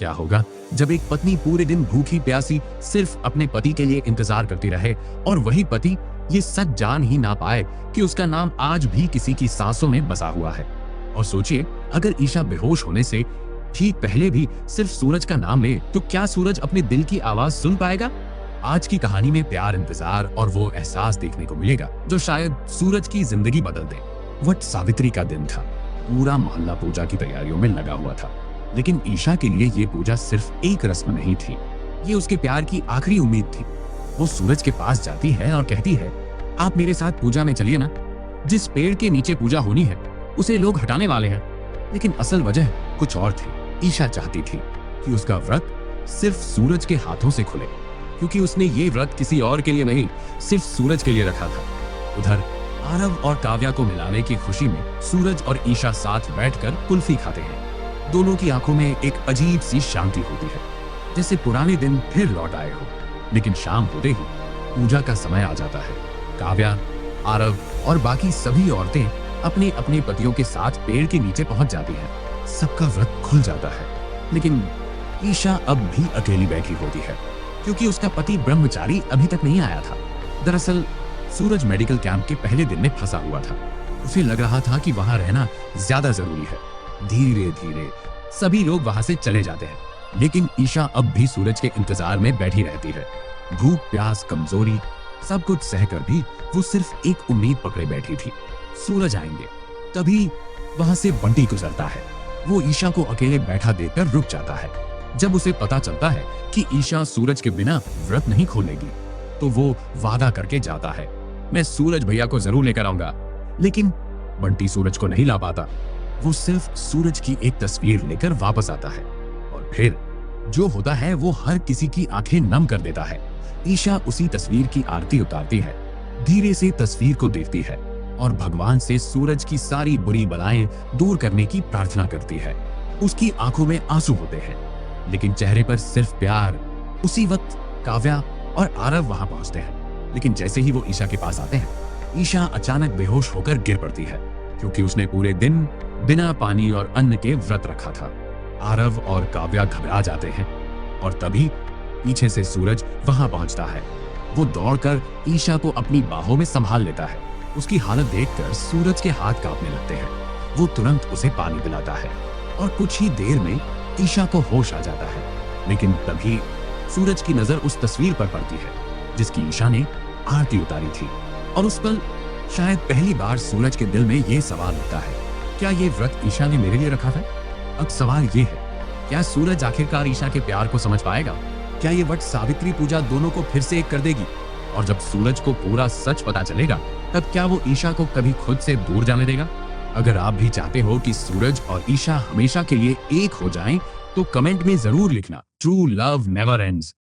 क्या होगा जब एक पत्नी पूरे दिन भूखी प्यासी सिर्फ अपने पति के लिए इंतजार करती रहे और वही पति ये सच जान ही ना पाए कि उसका नाम आज भी किसी की सांसों में बसा हुआ है। और सोचिए, अगर ईशा बेहोश होने से ठीक पहले भी सिर्फ सूरज का नाम ले तो क्या सूरज अपने दिल की आवाज सुन पाएगा? आज की कहानी में प्यार, इंतजार और वो एहसास देखने को मिलेगा जो शायद सूरज की जिंदगी बदल दे। वट सावित्री का दिन था। पूरा मोहल्ला पूजा की तैयारियों में लगा हुआ था, लेकिन ईशा के लिए ये पूजा सिर्फ एक रस्म नहीं थी, ये उसके प्यार की आखिरी उम्मीद थी। वो सूरज के पास जाती है और कहती है, आप मेरे साथ पूजा में चलिए ना। जिस पेड़ के नीचे पूजा होनी है उसे लोग हटाने वाले हैं। लेकिन असल वजह कुछ और थी। ईशा चाहती थी कि उसका व्रत सिर्फ सूरज के हाथों से खुले, क्योंकि उसने ये व्रत किसी और के लिए नहीं, सिर्फ सूरज के लिए रखा था। उधर आरव और काव्या को मिलाने की खुशी में सूरज और ईशा साथ बैठकर कुल्फी खाते हैं। दोनों की आंखों में एक अजीब सी शांति होती है, जैसे पुराने दिन फिर लौट आए हो। लेकिन शाम होते ही पूजा का समय आ जाता है। काव्या, आरव और बाकी सभी औरतें अपने अपने पतियों के साथ पेड़ के नीचे पहुंच जाती हैं। सबका व्रत खुल जाता है, लेकिन ईशा अब भी अकेली बैठी होती है, क्योंकि उसका पति ब्रह्मचारी अभी तक नहीं आया था। दरअसल सूरज मेडिकल कैंप के पहले दिन में फंसा हुआ था। उसे लग रहा था कि वहां रहना ज्यादा जरूरी है। धीरे धीरे सभी लोग वहां से चले जाते हैं, लेकिन ईशा अब भी सूरज के इंतजार में बैठी रहती है। भूख, प्यास, कमजोरी सब कुछ सहकर भी वो सिर्फ एक उम्मीद पकड़े बैठी थी, सूरज आएंगे। तभी वहां से बंटी गुजरता है। वो ईशा को अकेले बैठा देखकर रुक जाता है। जब उसे पता चलता है कि ईशा सूरज के बिना व्रत नहीं खोलेगी, तो वो वादा करके जाता है, मैं सूरज भैया को जरूर लेकर आऊंगा। लेकिन बंटी सूरज को नहीं ला पाता। वो सिर्फ सूरज की एक तस्वीर लेकर वापस आता है, और फिर जो होता है वो हर किसी की आंखें नम कर देता है। ईशा उसी तस्वीर की आरती उतारती है, धीरे से तस्वीर को देखती है और भगवान से सूरज की सारी बुरी बलाएं दूर करने की प्रार्थना करती है। उसकी आंखों में आंसू होते हैं, लेकिन चेहरे पर सिर्फ प्यार। उसी वक्त काव्या और आरव वहां पहुंचते हैं, लेकिन जैसे ही वो ईशा के पास आते हैं, ईशा अचानक बेहोश होकर गिर पड़ती है, क्योंकि उसने पूरे दिन बिना पानी और अन्न के व्रत रखा था। आरव और काव्या घबरा जाते हैं, और तभी पीछे से सूरज वहां पहुंचता है। वो दौड़कर ईशा को अपनी बाहों में संभाल लेता है। उसकी हालत देखकर सूरज के हाथ कांपने लगते हैं। वो तुरंत उसे पानी पिलाता है, और कुछ ही देर में ईशा को होश आ जाता है। लेकिन तभी सूरज की नजर उस तस्वीर पर पड़ती है जिसकी ईशा ने आरती उतारी थी, और उस पल शायद पहली बार सूरज के दिल में ये सवाल उठता है, क्या ये व्रत ईशा ने मेरे लिए रखा था? अब सवाल ये है, क्या सूरज आखिरकार ईशा के प्यार को समझ पाएगा? क्या ये वट सावित्री पूजा दोनों को फिर से एक कर देगी? और जब सूरज को पूरा सच पता चलेगा, तब क्या वो ईशा को कभी खुद से दूर जाने देगा? अगर आप भी चाहते हो कि सूरज और ईशा हमेशा के लिए एक हो जाएं, तो कमेंट में जरूर लिखना, ट्रू लव नेवर एंड्स।